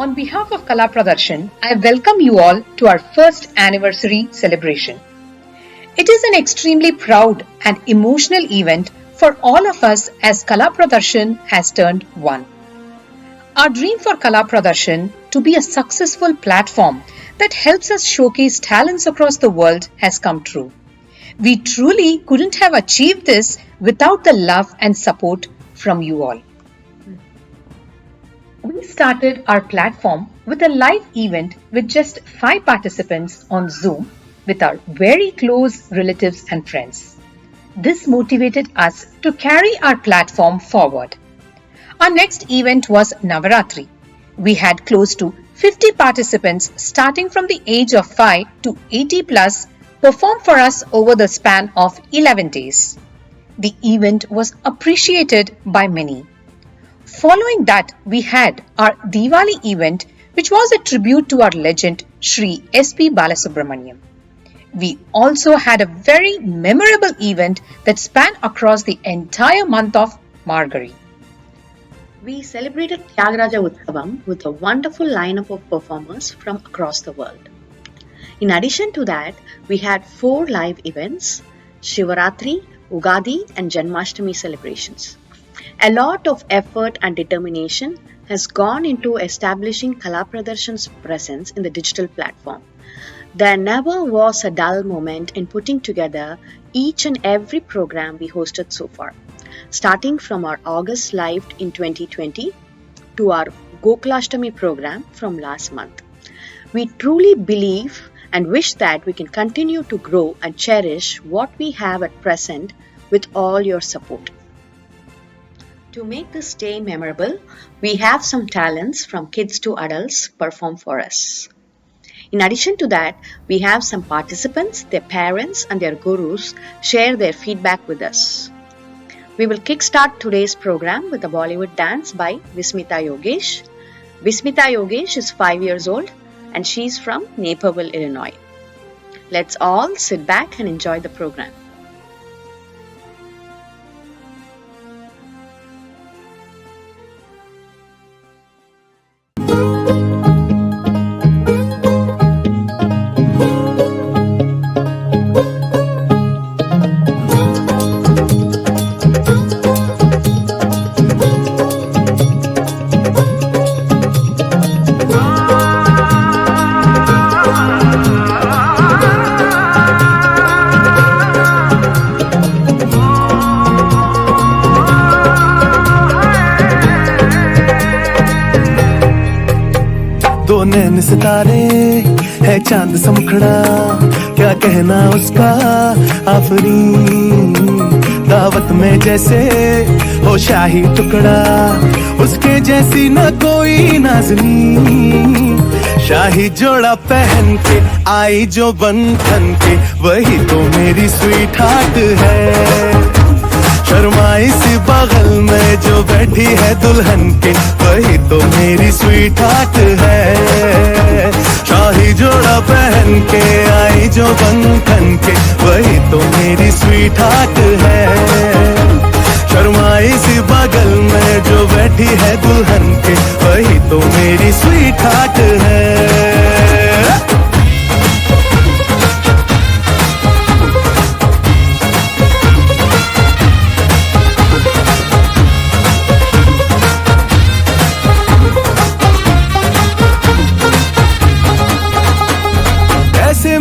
On behalf of Kala Pradarshan, I welcome you all to our first anniversary celebration. It is an extremely proud and emotional event for all of us as Kala Pradarshan has turned 1. Our dream for Kala Pradarshan to be a successful platform that helps us showcase talents across the world has come true. We truly couldn't have achieved this without the love and support from you all. We started our platform with a live event with just 5 participants on Zoom with our very close relatives and friends. This motivated us to carry our platform forward. Our next event was Navaratri. We had close to 50 participants starting from the age of 5 to 80 plus perform for us over the span of 11 days. The event was appreciated by many. Following that, we had our Diwali event, which was a tribute to our legend Shri S.P. Balasubramaniam. We also had a very memorable event that spanned across the entire month of Margazhi. We celebrated Tyagaraja Utsavam with a wonderful lineup of performers from across the world. In addition to that, we had 4 live events, Shivaratri, Ugadi and Janmashtami celebrations. A lot of effort and determination has gone into establishing Kala Pradarshan's presence in the digital platform. There never was a dull moment in putting together each and every program we hosted so far, starting from our August Live in 2020 to our Gokulashtami program from last month. We truly believe and wish that we can continue to grow and cherish what we have at present with all your support. To make this day memorable, we have some talents from kids to adults perform for us. In addition to that, we have some participants, their parents and their gurus share their feedback with us. We will kickstart today's program with a Bollywood dance by Vismita Yogesh. Vismita Yogesh is 5 years old and she's from Naperville, Illinois. Let's all sit back and enjoy the program. दो नैन सितारे है चांद सा मुखड़ा, क्या कहना उसका आफरीन। दावत में जैसे हो शाही टुकड़ा, उसके जैसी न कोई नाज़नीन। शाही जोड़ा पहन के आई जो बन ठन के, वही तो मेरी स्वीट हार्ट है। शर्माई सी बगल में जो बैठी है दुल्हन के, वही तो मेरी स्वीट हार्ट है। शाही जोड़ा पहन के आई जो बंधन के, वही तो मेरी स्वीट हार्ट है। शर्माई सी बगल में जो बैठी है दुल्हन के, वही तो मेरी स्वीट हार्ट है।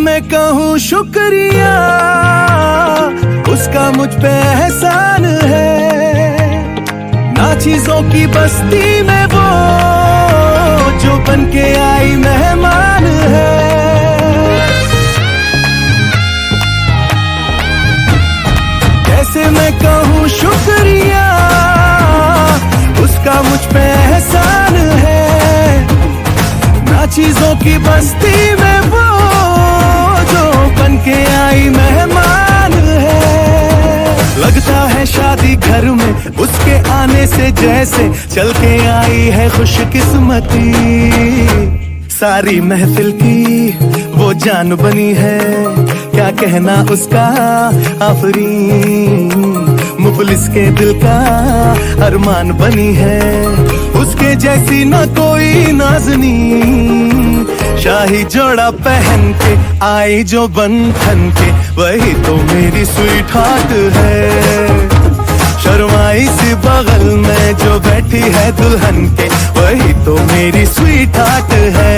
मैं कहूँ शुक्रिया, उसका मुझ पे एहसान है। ना चीजों की बस्ती में वो जो बन के आई मेहमान है। कैसे मैं कहूँ शुक्रिया, उसका मुझ पे एहसान है। ना चीजों की बस्ती में वो बन के आई मेहमान है। लगता है शादी घर में उसके आने से जैसे चल के आई है खुशकिस्मती। सारी महफिल की वो जान बनी है, क्या कहना उसका आफरीन। मुफलिस के दिल का अरमान बनी है, उसके जैसी न कोई नाजनी। शाही जोड़ा पहन के आई जो बंधन के, वही तो मेरी स्वीट हार्ट है। शर्माई सी बगल में जो बैठी है दुल्हन के, वही तो मेरी स्वीट हार्ट है।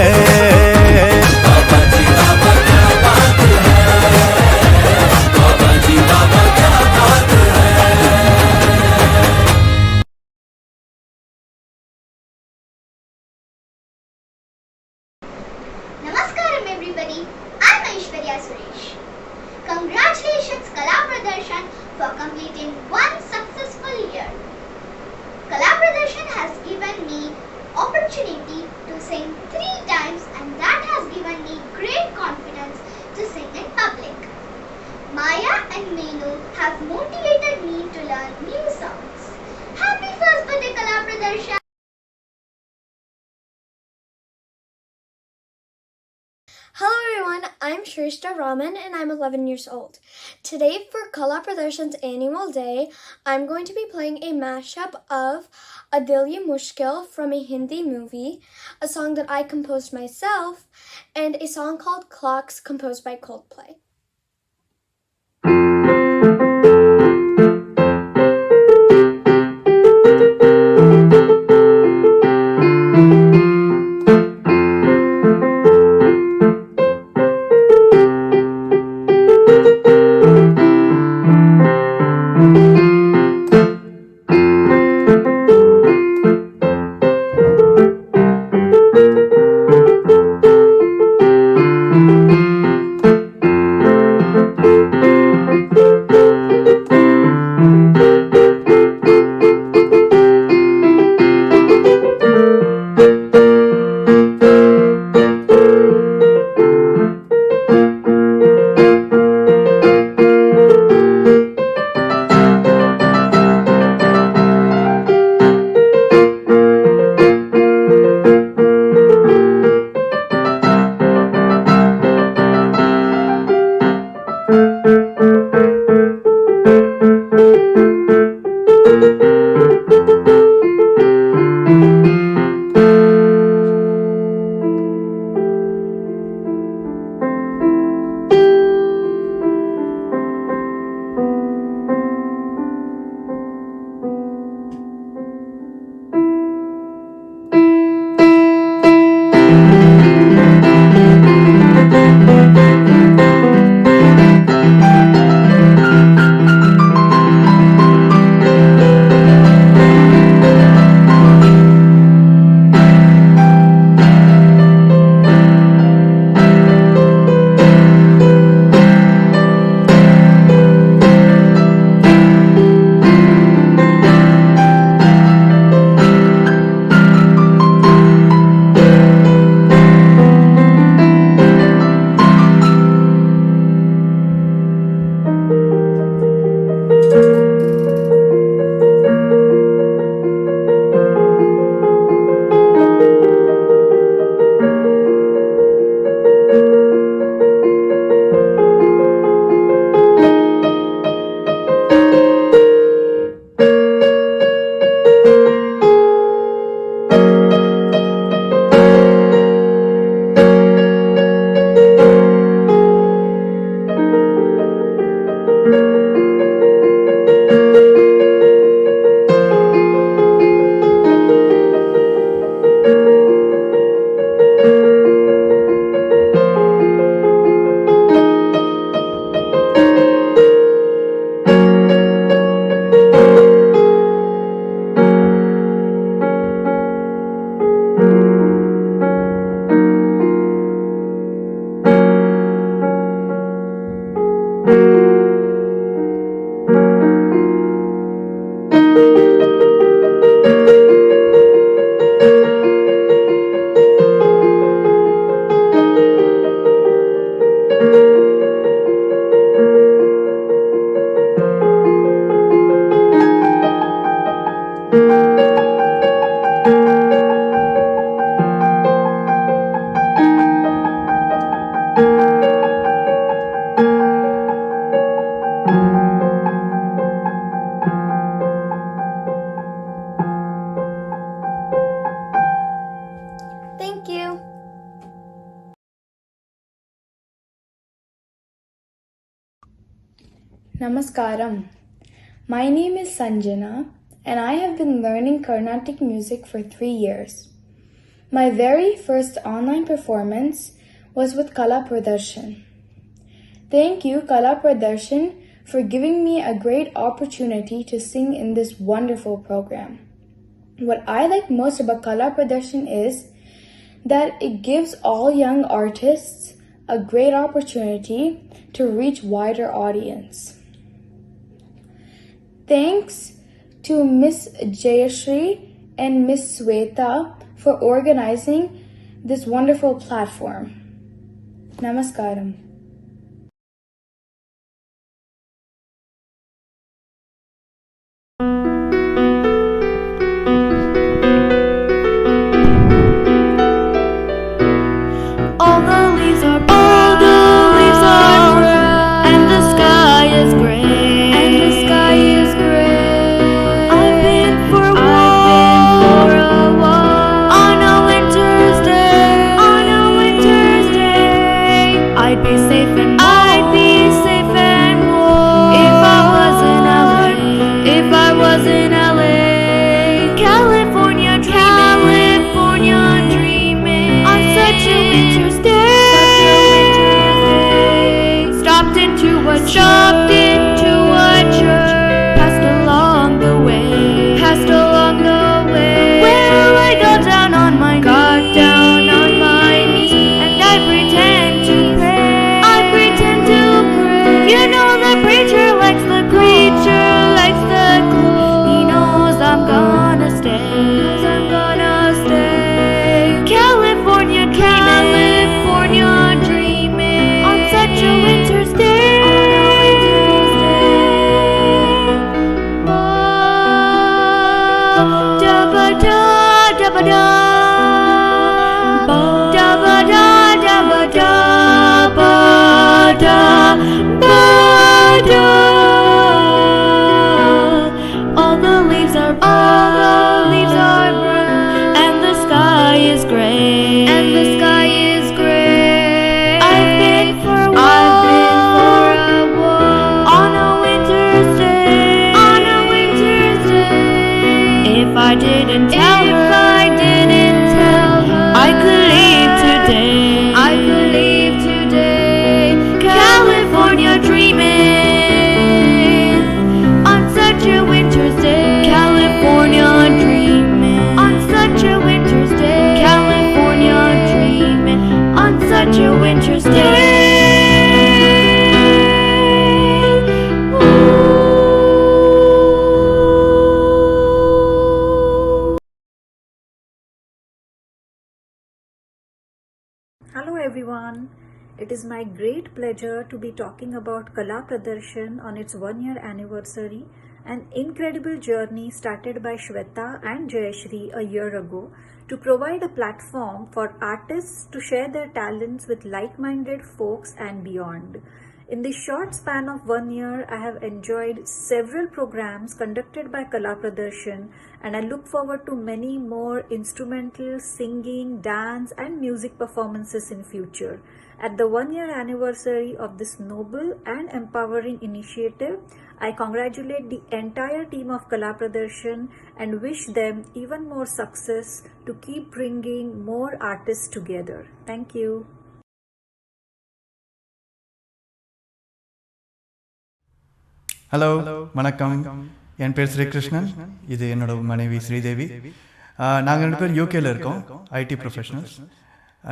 बाबा जी बाबा क्या बात है, बाबा जी बाबा क्या बात है। Namaskaram everybody, I'm Aishwarya Suresh. Congratulations Kala Pradarshan for completing one successful year. Kala Pradarshan has given me opportunity to sing 3 times and that has given me great confidence to sing in public. Maya and Meenu have motivated me to learn new songs. Happy first birthday Kala Pradarshan! Hello everyone, I'm Shrishta Raman and I'm 11 years old. Today for Kala Pradarshan's annual day, I'm going to be playing a mashup of A Dil Ye Mushkil from a Hindi movie, a song that I composed myself, and a song called Clocks composed by Coldplay. Namaskaram. My name is Sanjana and I have been learning Carnatic music for 3 years. My very first online performance was with Kala Pradarshan. Thank you, Kala Pradarshan, for giving me a great opportunity to sing in this wonderful program. What I like most about Kala Pradarshan is that it gives all young artists a great opportunity to reach wider audience. Thanks to Miss Jayashri and Miss Sweta for organizing this wonderful platform. Namaskaram. All the leaves are brown, and the sky is gray. I've been for a walk on a winter's day. I'd be safe and warm if I was in LA. California dreaming on such a winter's day. Stopped into a church, passed along the way. Where I got down on my knees, and I pretend to pray. You know the preacher likes the cool. He knows I'm gonna stay. California dreaming on such a winter's day. Da-ba-da, da-ba-da. Da-ba-da, da-ba-da, ba-da, ba-da. All the leaves are brown, and the sky is gray. I've been for a walk on a winter's day. If I didn't tell her, I could leave today. California dreaming on such a winter's day. California dreaming on such a winter's day. Hello everyone. It is my great pleasure to be talking about Kala Pradarshan on its 1-year anniversary, an incredible journey started by Shweta and Jayashri a year ago to provide a platform for artists to share their talents with like-minded folks and beyond. In the short span of 1 year, I have enjoyed several programs conducted by Kala Pradarshan, and I look forward to many more instrumental, singing, dance and music performances in future. At the 1-year anniversary of this noble and empowering initiative, I congratulate the entire team of Kala Pradarshan and wish them even more success to keep bringing more artists together. Thank you. Hello வணக்கம், என் பேர் ஸ்ரீகிருஷ்ணன், இது என்னோட மனைவி ஸ்ரீதேவி. நாங்கள் 2 பேர் யூகேல இருக்கோம், IT professionals.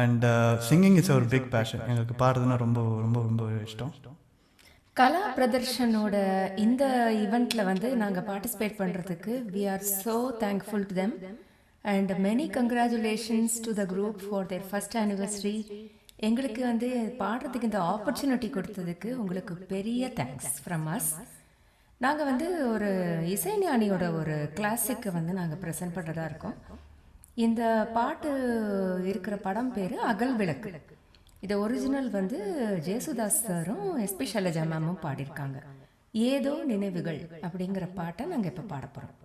And singing is our big passion. எங்களுக்கு பாடுறதுன்னா ரொம்ப ரொம்ப ரொம்ப இஷ்டம். கலா பிரதர்ஷனோட இந்த ஈவெண்ட்டில் நாங்கள் பார்ட்டிசிபேட் பண்ணுறதுக்கு we are so thankful to them and many congratulations to the group for their first anniversary. எங்களுக்கு பாடுறதுக்கு இந்த ஆப்பர்ச்சுனிட்டி கொடுத்ததுக்கு உங்களுக்கு பெரிய தேங்க்ஸ் ஃப்ரம் அஸ். நாங்கள் ஒரு இசைஞானியோட ஒரு கிளாசிக்கை நாங்கள் ப்ரெசென்ட் பண்ணுறதா இருக்கோம். இந்த பாட்டு இருக்கிற படம் பேர் அகல் விளக்கு. இது ஒரிஜினல் ஜேசுதாஸ் சாரும் எஸ்பி ஷைலஜா மேமும் பாடியிருக்காங்க. ஏதோ நினைவுகள் அப்படிங்கிற பாட்டை நாங்கள் இப்போ பாட போகிறோம்.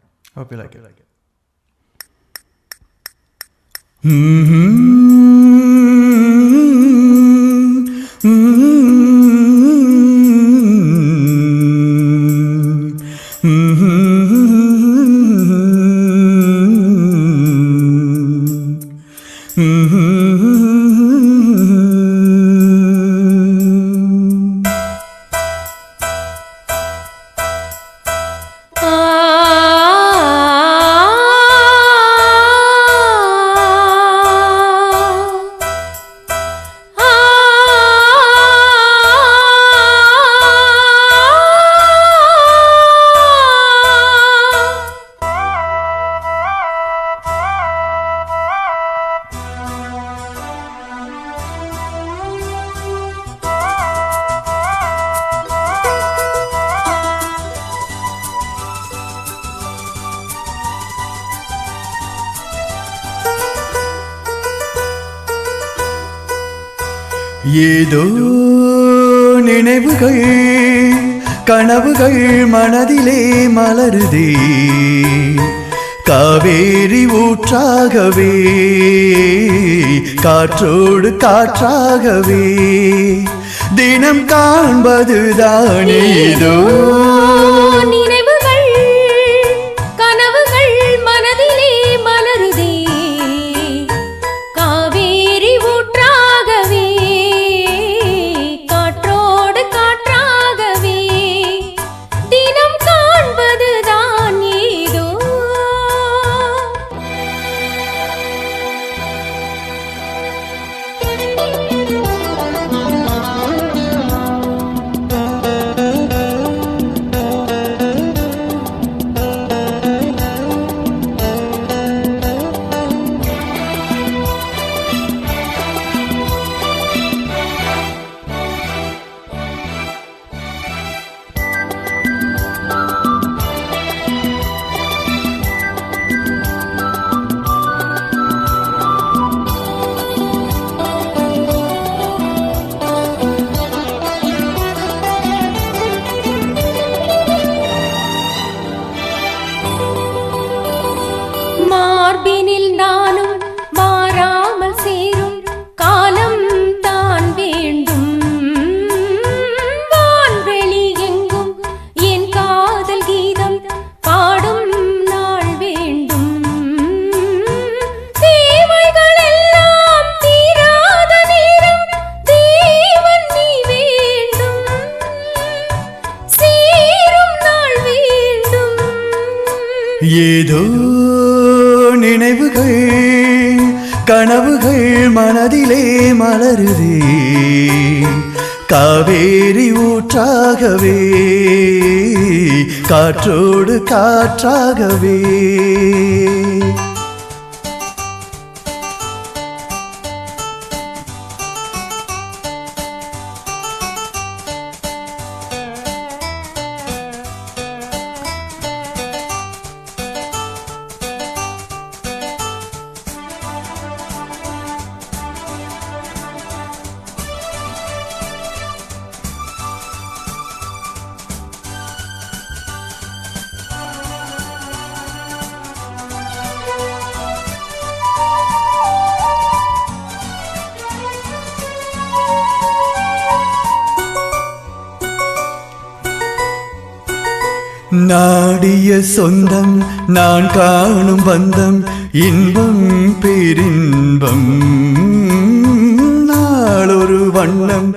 ஏதோ நினைவுகள் கனவுகள் மனதிலே மலருதே காவேரி ஊற்றாகவே காற்றோடு காற்றாகவே தினம் காண்பதுதான் ஏதோ நினைவுகள் கனவுகள் மனதிலே மலருதே காவேரி ஊற்றாகவே காற்றோடு காற்றாகவே தினம் காண்பதுதான் ஏதோ மார்பினில் நானும் மாறாமல் சேரும் காலம் தான் வேண்டும் வான்வெளி எங்கும் என் காதல் கீதம் பாடும் நாள் வேண்டும் தேவைகள் எல்லாம் தீராத நேரம் தேவன் நீ வேண்டும் சேரும் நாள் வேண்டும் ஏதோ நினைவுகள் கனவுகள் மனதிலே மலருதே காவேரி ஊற்றாகவே காற்றோடு காற்றாகவே நாடிய சொந்தம் நான் காணும் பந்தம் இன்பம் பேரின்பம் நாளொரு வண்ணம்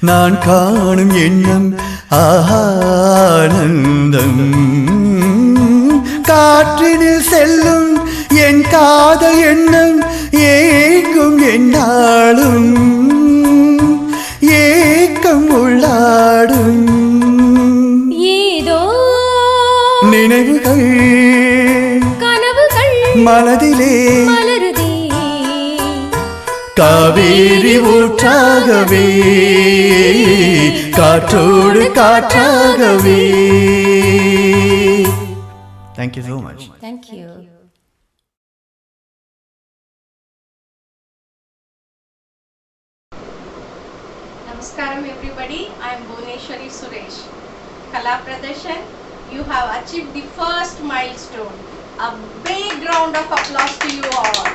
நான் காணும் எண்ணம் ஆனந்தம் காற்றினில் செல்லும் என் காதல் எண்ணம் ஏங்கும் என்னாலும் ஏக்கம் உள்ளாடும் ஏதோ நினைவுகள் கனவுகள் மனதிலே மலருதே காவேரி ஊற்றாகவே காற்றோடு காற்றாகவே. Thank you so much. Thank you. Namaskaram everybody, I am Bhuneshwari Suresh. Kala Pradarshan, you have achieved the first milestone. A big round of applause to you all.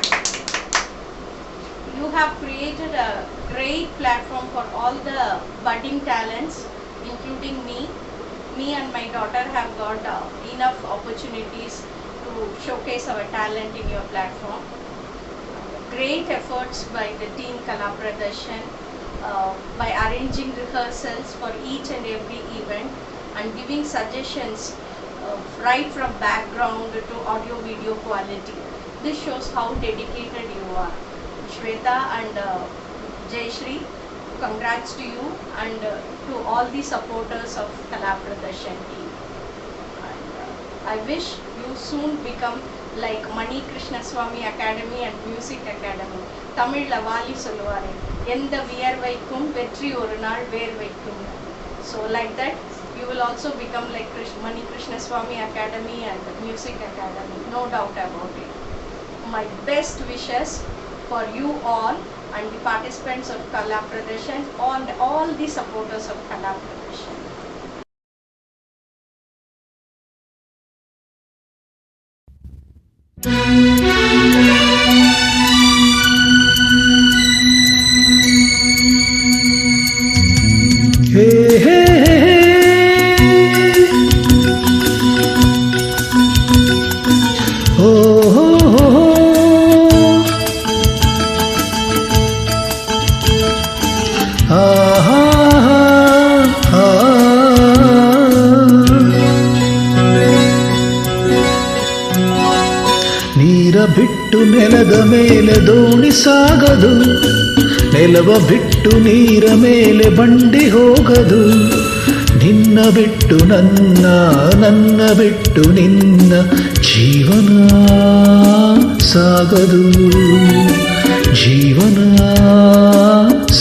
You have created a great platform for all the budding talents, including me. me and my daughter have got enough opportunities to showcase our talent in your platform. Great efforts by the team Kala Pradarshan by arranging rehearsals for each and every event and giving suggestions right from background to audio video quality. This shows how dedicated you are. Shweta and Jayashri, congrats to you and to all the supporters of Kala Pradarshan team. And, I wish you soon become like Mani Krishna Swami Academy and Music Academy. Tamil Lavali Solluvaare, Endha Viyarvaikum Vetri Oru Naal Vervaikum. So like that, you will also become like Mani Krishna Swami Academy and Music Academy. No doubt about it. My best wishes for you all and the participants of Kala Pradarshan and all the supporters of Kala Pradarshan. Hey, hey, hey, oh, oh, oh, ah, ah, ನೀರ ಬಿಟ್ಟು ನೆಲದ ಮೇಲೆ ದೋಣಿ ಸಾಗದು, ನೆಲವ ಬಿಟ್ಟು ನೀರ ಮೇಲೆ ಬಂಡಿ ಹೋಗದು, ನಿನ್ನ ಬಿಟ್ಟು ನನ್ನ, ನನ್ನ ಬಿಟ್ಟು ನಿನ್ನ ಜೀವನ ಸಾಗದು, ಜೀವನ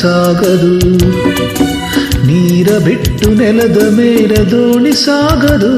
ಸಾಗದು. ನೀರ ಬಿಟ್ಟು ನೆಲದ ಮೇಲೆ ದೋಣಿ ಸಾಗದು.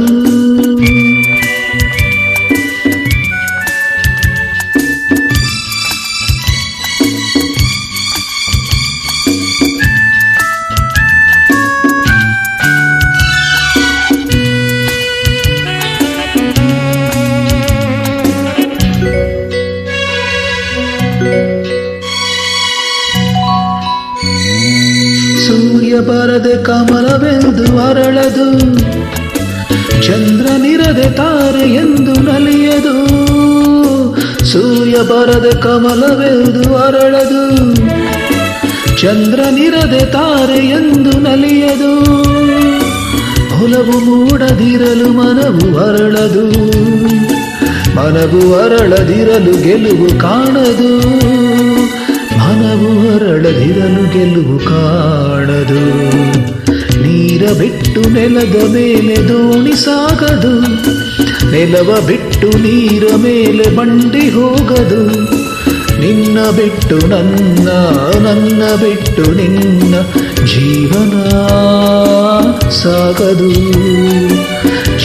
ಸೂರ್ಯ ಬರದೆ ಕಮಲವೆಂದು ಅರಳದು, ಚಂದ್ರನಿರದೆ ತಾರೆ ಎಂದು ನಲಿಯದು. ಸೂರ್ಯ ಬರದೆ ಕಮಲವೆಂದು ಅರಳದು, ಚಂದ್ರನಿರದೆ ತಾರೆ ಎಂದು ನಲಿಯದು. ಒಲವು ಮೂಡದಿರಲು ಮನವು ಅರಳದು, ಮನವು ಅರಳದಿರಲು ಗೆಲುವು ಕಾಣದು, ಮನವು ಅರಳದಿರಲು ಗೆಲುವು ಕಾಣದು. ನೀರ ಬಿಟ್ಟು ನೆಲದ ಮೇಲೆ ದೋಣಿ ಸಾಗದು, ನೆಲವ ಬಿಟ್ಟು ನೀರ ಮೇಲೆ ಬಂಡಿ ಹೋಗದು. ನಿನ್ನ ಬಿಟ್ಟು ನನ್ನ, ನನ್ನ ಬಿಟ್ಟು ನಿನ್ನ ಜೀವನ ಸಾಗದು,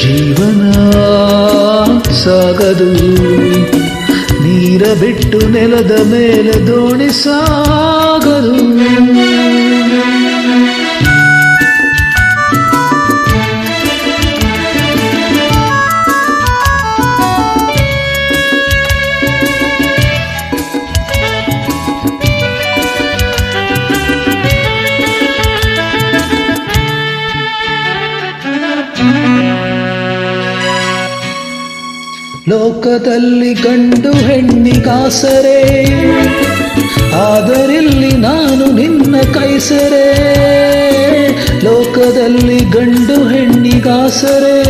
ಜೀವನ ಸಾಗದು. ನೀರ ಬಿಟ್ಟು ನೆಲದ ಮೇಲೆ ದೋಣಿ ಸಾಗದು. ಲೋಕದಲ್ಲಿ ಗಂಡು ಹೆಣ್ಣಿಗಾಸರೆ, ಆದರಿಲ್ಲಿ ನಾನು ನಿನ್ನ ಕೈಸರೆ. ಲೋಕದಲ್ಲಿ ಗಂಡು ಹೆಣ್ಣಿಗಾಸರೆ,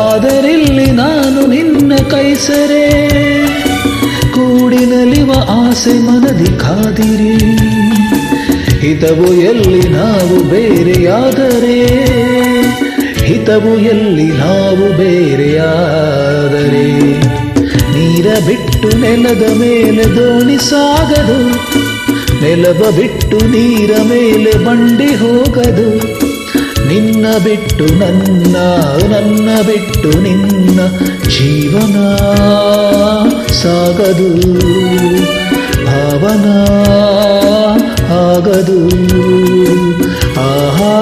ಆದರಿಲ್ಲಿ ನಾನು ನಿನ್ನ ಕೈಸರೆ. ಕೂಡಿನಲಿವ ಆಸೆ ಮನದಿ ಕಾದಿರಿ, ಹಿತವು ಎಲ್ಲಿ ನಾವು ಬೇರೆಯಾದರೆ, ಹಿತವು ಎಲ್ಲಿ ನಾವು ಬೇರೆಯಾದರೆ. ನೀರ ಬಿಟ್ಟು ನೆಲದ ಮೇಲೆ ದೋಣಿ ಸಾಗದು, ನೆಲವ ಬಿಟ್ಟು ನೀರ ಮೇಲೆ ಬಂಡಿ ಹೋಗದು. ನಿನ್ನ ಬಿಟ್ಟು ನನ್ನ, ನನ್ನ ಬಿಟ್ಟು ನಿನ್ನ ಜೀವನ ಸಾಗದು, ಭಾವನಾ ಆಗದು. ಆಹಾ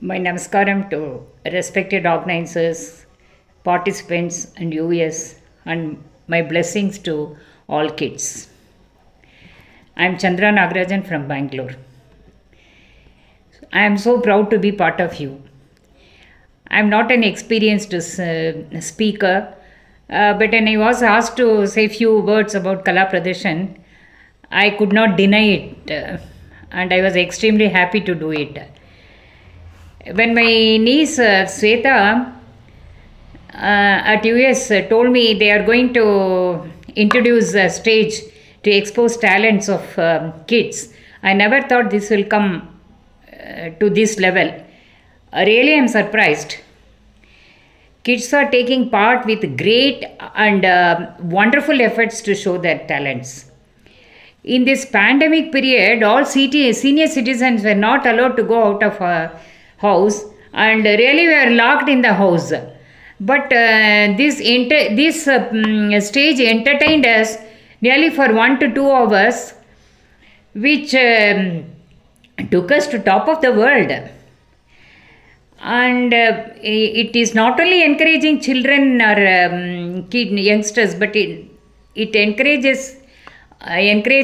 My namaskaram to respected organizers, participants, and US, and my blessings to all kids. I am Chandra Nagarajan from Bangalore. I am so proud to be part of you. I am not an experienced speaker, but when I was asked to say few words about Kala Pradershan, I could not deny it, and I was extremely happy to do it. When my niece Sweta at US told me they are going to introduce a stage to expose talents of kids, I never thought this will come to this level. Really, I am surprised. Kids are taking part with great and wonderful efforts to show their talents. In this pandemic period, all senior citizens were not allowed to go out of a house, and really were locked in the house. But this stage entertained us nearly for 1 to 2 hours, which took us to top of the world. And it is not only encouraging children or youngsters, but it encourage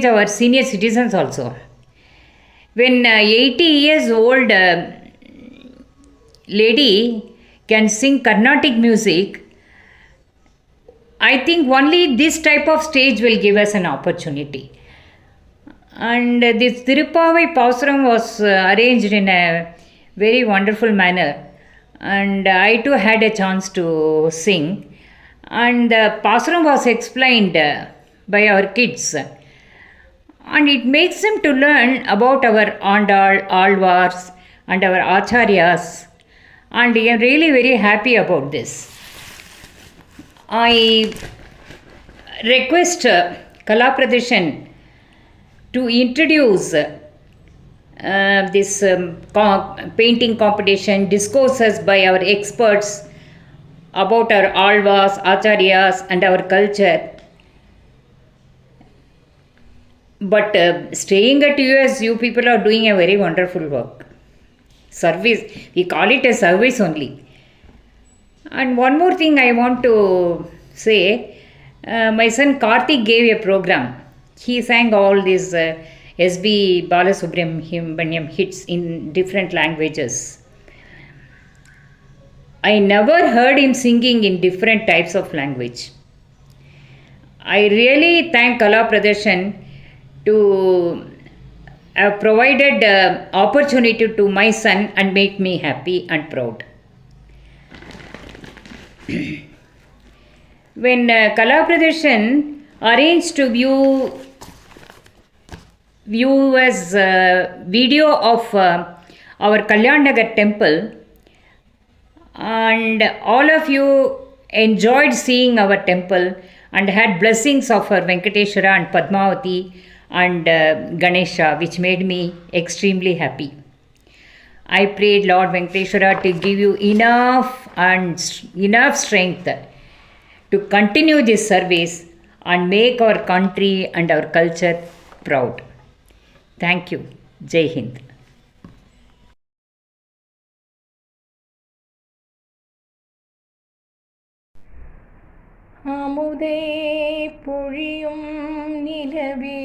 our senior citizens also. When 80 years old lady can sing Carnatic music, I think only this type of stage will give us an opportunity. And this Tirupavai Pausuram was arranged in a very wonderful manner, and I too had a chance to sing, and the Pausuram was explained by our kids, and it makes them to learn about our Andal, Alvars and our Acharyas, and I am really very happy about this. I request Kala Pradershan to introduce this painting competition, discourses by our experts about our Alvas, Acharyas and our culture. But staying at US, you people are doing a very wonderful work. Service, we call it a service only. And one more thing I want to say, my son Karthik gave a program. He sang all these S.B. Balasubramaniam hits in different languages. I never heard him singing in different types of language. I really thank Kala Pradershan to have provided opportunity to my son and make me happy and proud. When Kala Pradershan arranged to view as video of our Kalyan Nagar temple, and all of you enjoyed seeing our temple and had blessings of our Venkateshwara and Padmavati and Ganesha, which made me extremely happy. I prayed Lord Venkateshwara to give you enough strength to continue this service and make our country and our culture proud. Thank you. Jai Hind. அமுதே பொழியும் நிலவே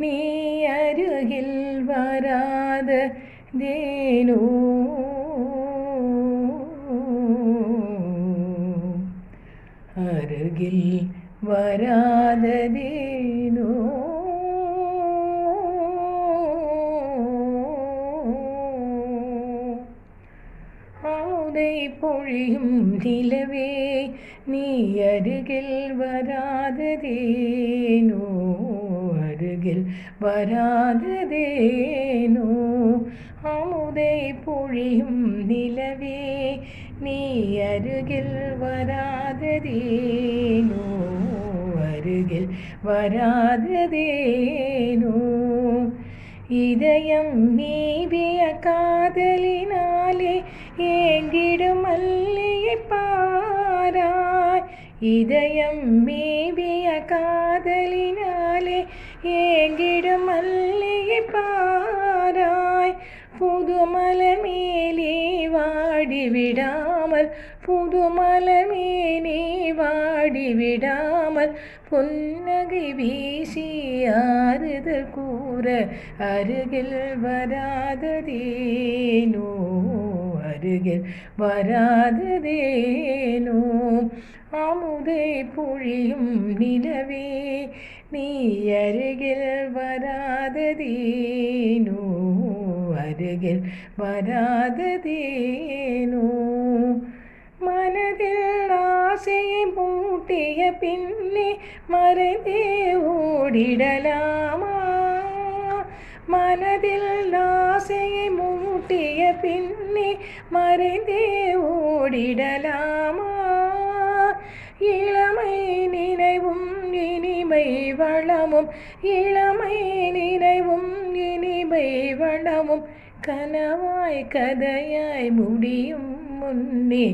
நீ அருகில் வராத தேனோ அருகில் வராததேனோ ஆதை பொழியும் நிலவே நீ அருகில் வராததேனோ அருகில் வராததேனோ ஆதை பொழியும் நிலவே நீ அருகில் வராததேனோ அருகில் வராததேனோ இதயம் நீவிய காதலினாலே ஏங்கிடும் மல்லியை பாராய் இதயம் மேவிய காதலினாலே ஏங்கிடும் மல்லியை பாராய் புதுமலர் மேலே வாடிவிடாமல் புதுமலர் மேலே வாடிவிடாமல் புன்னகை வீசி ஆறுதல் கூற அருகில் வராததேனோ அருகில் வராததேனோ அமுதை பொழியும் நிலவே நீ அருகில் வராததேனோ அருகில் வராததேனோ மனதில் ஆசையை மூட்டிய பின்னே மறைந்தே ஓடிடலாமா மனதில் ஆசையை மூட்டிய பின்னே மறைந்தே ஓடிடலாமா இளமை நினைவும் இனிமை வளமும் இளமை நினைவும் இனிமை வளமும் கனவாய் கதையாய் முடியும் முன்னே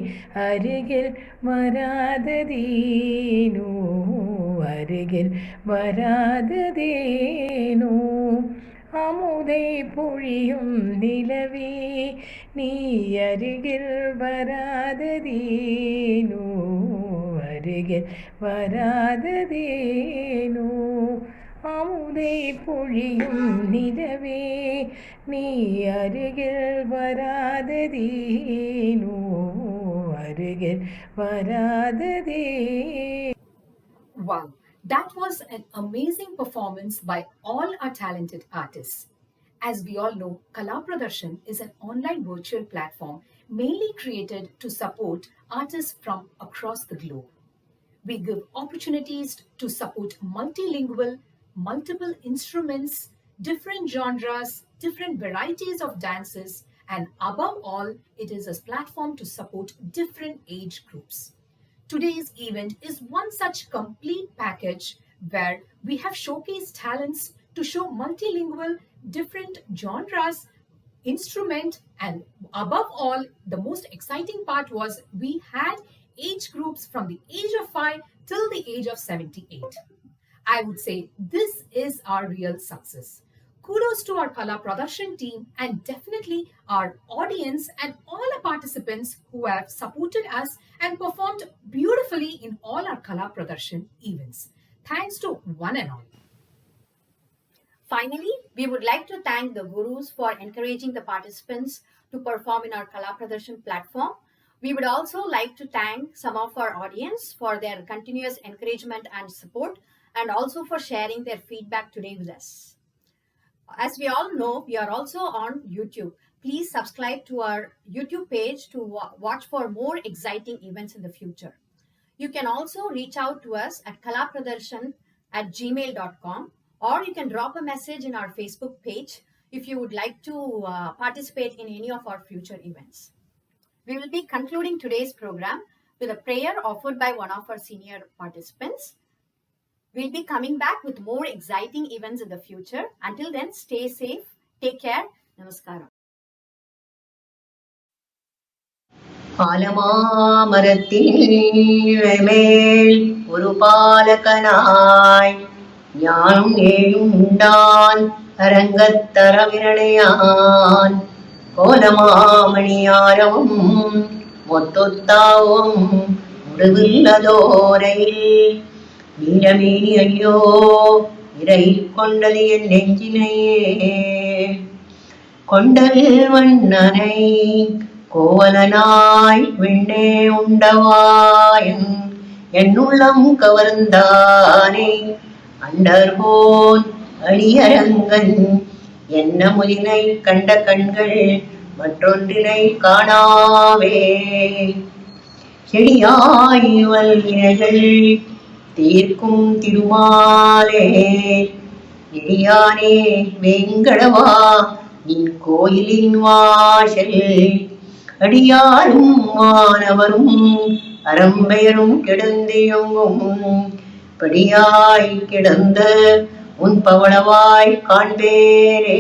அருகில் வராததேனோ அருகில் வராததேனோ அமுதை பொழியும் நிலவே நீ அருகில் வராததேனோ அருகில் வராததேனோ அமுதை பொழியும் நிலவே நீ அருகில் வராததேனோ அருகில் வராததே. Wow, that was an amazing performance by all our talented artists. As we all know, Kala Pradarshan is an online virtual platform mainly created to support artists from across the globe. We give opportunities to support multilingual, multiple instruments, different genres, different varieties of dances, and above all, it is a platform to support different age groups. Today's event is one such complete package where we have showcased talents to show multilingual, different genres, instrument, and above all, the most exciting part was we had age groups from the age of 5 till the age of 78. I would say this is our real success. Kudos to our Kala Pradarshan team and definitely our audience and all our participants who have supported us and performed beautifully in all our Kala Pradarshan events. Thanks to one and all. Finally, we would like to thank the gurus for encouraging the participants to perform in our Kala Pradarshan platform. We would also like to thank some of our audience for their continuous encouragement and support, and also for sharing their feedback today with us. As we all know, we are also on YouTube. Please subscribe to our YouTube page to watch for more exciting events in the future. You can also reach out to us at kalapradarshan@gmail.com, or you can drop a message in our Facebook page if you would like to participate in any of our future events. We will be concluding today's program with a prayer offered by one of our senior participants. We'll be coming back with more exciting events in the future. Until then, stay safe, take care, namaskaram. ஆலமாமரத்தில் மேல் ஒரு பாலகனாய் ஞானம் ஏழும் உண்டான் அரங்கத்தரவிரணையான் கோலமாமணியாரமும் மொத்தொத்தாவும் முடிவில்லதோரையில் நீலமேனி ஐயோ இறை கொண்டது என் நெஞ்சினையே கொண்டல் வண்ணனை கோவலனாய் விண்ணே உண்டவாயன் என்னுள்ளம் கவர்ந்தானே அண்டர்போன் அடியரங்கன் என்ன முதினை கண்ட கண்கள் மற்றொன்றினை காணாவே செடியாய் வல்வினைகள் தீர்க்கும் திருமாலே எளியானே வேங்கடவா நின் கோயிலின் வாசல் அடியாரும் மாணவரும் அறம்பெயரும் கிடந்தியொங்கும் படியாய் கிடந்த உன் பவளவாய் காண்பேனே.